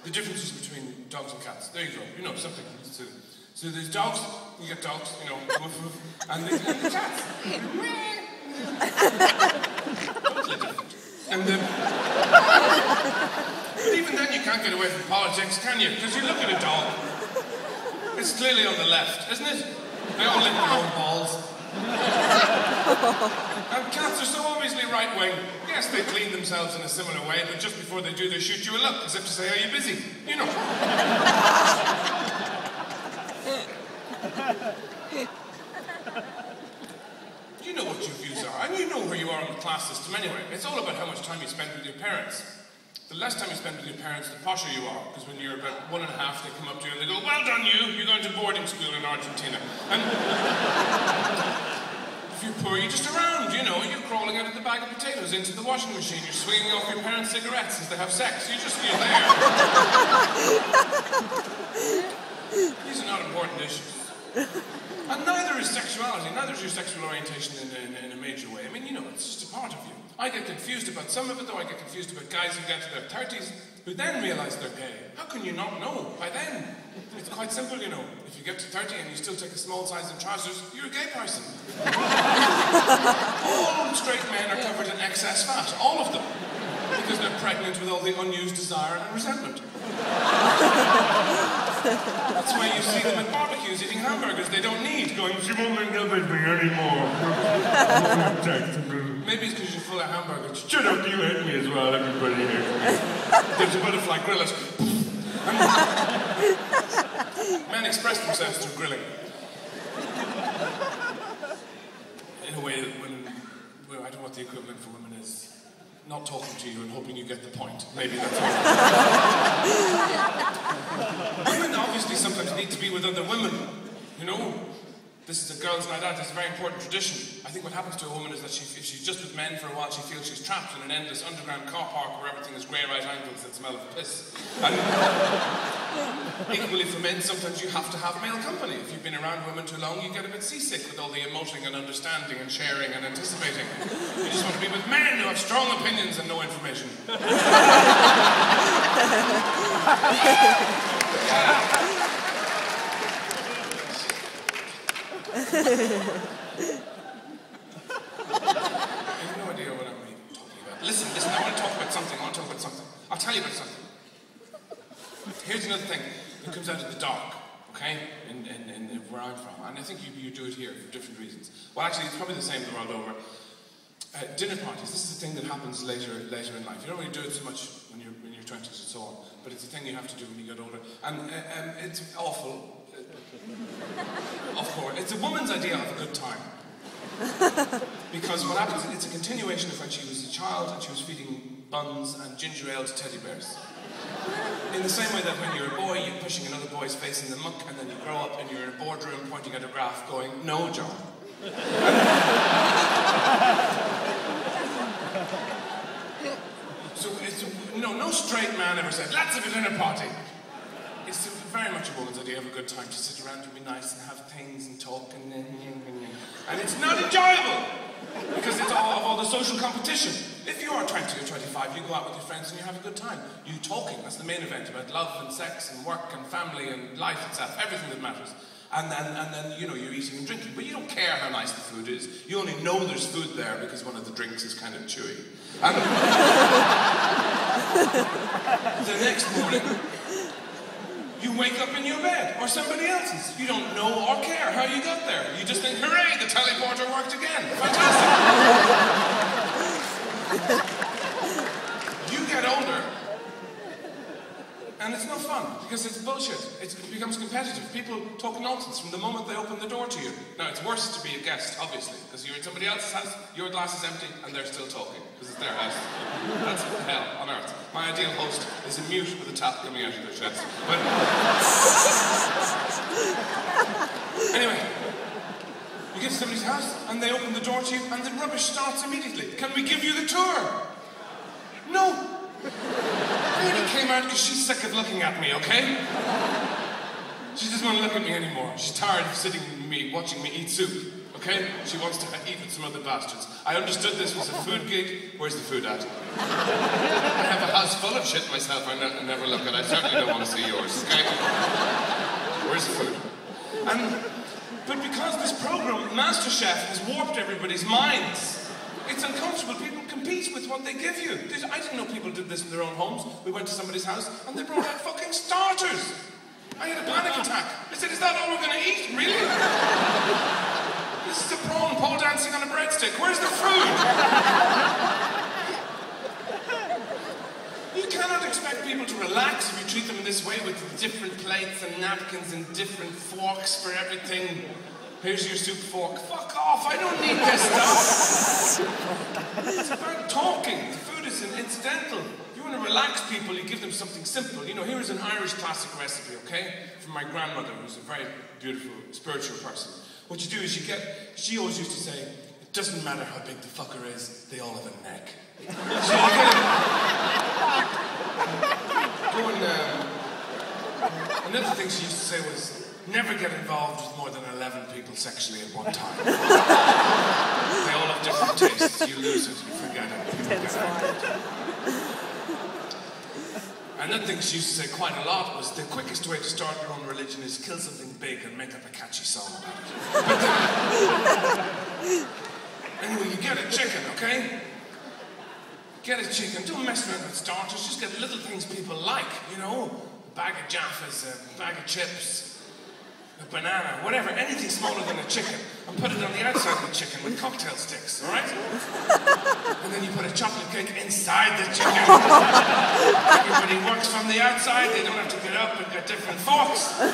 the differences between dogs and cats. There you go. You know, something. So there's dogs, you get dogs, you know, woof, woof, and the cats. Totally different. And but even then you can't get away from politics, can you? Because you look at a dog, it's clearly on the left, isn't it? They all lick their own balls. And cats are so obviously right-wing. Yes, they clean themselves in a similar way, but just before they do, they shoot you a look, as if to say, are you busy? You know. You know what your views are, and you know where you are in the class system anyway. It's all about how much time you spend with your parents. The less time you spend with your parents, the posher you are. Because when you're about 1.5, they come up to you and they go, well done you, you're going to boarding school in Argentina. And if you're poor, you're just around, you know, you're crawling out of the bag of potatoes into the washing machine, you're swinging off your parents' cigarettes as they have sex. You're there. These are not important issues. And neither is sexuality, neither is your sexual orientation in a major way. I mean, you know, it's just a part of you. I get confused about some of it, though. I get confused about guys who get to their 30s who then realise they're gay. How can you not know by then? It's quite simple, you know. If you get to 30 and you still take a small size in trousers, you're a gay person. All straight men are covered in excess fat, all of them. Because they're pregnant with all the unused desire and resentment. That's why you see them at barbecues eating hamburgers they don't need, going, she won't make love with me anymore. Maybe it's because you're full of hamburgers. Shut up, you hate me as well, everybody hates me. There's a butterfly grill it. Men express themselves through grilling. In a way that well, I don't know what the equivalent for women is. Not talking to you and hoping you get the point. Maybe that's all. Women obviously sometimes need to be with other women. You know, this is a girls' night out. It's a very important tradition. I think what happens to a woman is that if she's just with men for a while, she feels she's trapped in an endless underground car park where everything is grey right angles that smell of piss. And equally for men, sometimes you have to have male company. If you've been around women too long, you get a bit seasick with all the emoting and understanding and sharing and anticipating. You just want to be with men who have strong opinions and no information. I have no idea what I'm talking about. Listen, I want to talk about something. I'll tell you about something. Here's another thing that comes out of the dark, okay, in where I'm from. And I think you do it here for different reasons. Well, actually, it's probably the same the world over. Dinner parties. This is a thing that happens later in life. You don't really do it so much when you're in your 20s and so on, but it's a thing you have to do when you get older. And it's awful. Of course, it's a woman's idea of a good time. Because what happens, it's a continuation of when she was a child and she was feeding buns and ginger ale to teddy bears. In the same way that when you're a boy, you're pushing another boy's face in the muck, and then you grow up and you're in a boardroom pointing at a graph going, no, John. So it's, no straight man ever said, let's have a dinner party. It's very much a woman's idea of a good time to sit around and be nice and have things and talk and it's not enjoyable because it's all the social competition. If you are 20 or 25, you go out with your friends and you have a good time. You talking, that's the main event about love and sex and work and family and life itself, everything that matters. And then you know, you're eating and drinking, but you don't care how nice the food is. You only know there's food there because one of the drinks is kind of chewy. And the next morning, you wake up in your bed, or somebody else's. You don't know or care how you got there. You just think, hooray, the teleporter worked again. Fantastic. You get older, and it's no fun, because it's bullshit. It becomes competitive. People talk nonsense from the moment they open the door to you. Now, it's worse to be a guest, obviously, because you're in somebody else's house, your glass is empty, and they're still talking, because it's their house. That's hell on earth. My ideal host is a mute with a tap coming out of their chest. But anyway, you get to somebody's house, and they open the door to you, and the rubbish starts immediately. Can we give you the tour? No. Lady came out because she's sick of looking at me, okay? She doesn't want to look at me anymore. She's tired of sitting with me, watching me eat soup, okay? She wants to eat with some other bastards. I understood this was a food gig. Where's the food at? I have a house full of shit myself I never look at. I certainly don't want to see yours, okay? Where's the food? But because this program, MasterChef, has warped everybody's minds, it's uncomfortable. People compete with what they give you. I didn't know people did this in their own homes. We went to somebody's house and they brought out fucking starters. I had a panic attack. I said, is that all we're going to eat? Really? This is a prawn pole dancing on a breadstick. Where's the food? You cannot expect people to relax if you treat them in this way with different plates and napkins and different forks for everything. Here's your soup fork. Fuck off, I don't need this stuff. It's about talking. The food is incidental. If you want to relax people, you give them something simple. You know, here's an Irish classic recipe, okay? From my grandmother, who's a very beautiful, spiritual person. What you do is she always used to say, it doesn't matter how big the fucker is, they all have a neck. So you another thing she used to say was, never get involved with more than 11 people sexually at one time. They all have different tastes. You lose it, you forget it. Another thing she used to say quite a lot was the quickest way to start your own religion is kill something big and make up a catchy song about it. Anyway, you get a chicken, okay? Get a chicken. Don't mess around with starters. Just get little things people like, you know? A bag of Jaffas, a bag of chips, a banana, whatever, anything smaller than a chicken, and put it on the outside of the chicken with cocktail sticks, all right? And then you put a chocolate cake inside the chicken. Everybody works from the outside, they don't have to get up and get different forks. You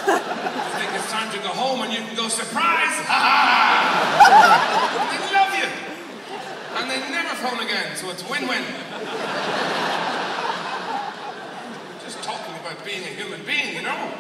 think it's time to go home and you can go, surprise, ha-ha! And they love you. And they never phone again, so it's win-win. Just talking about being a human being, you know?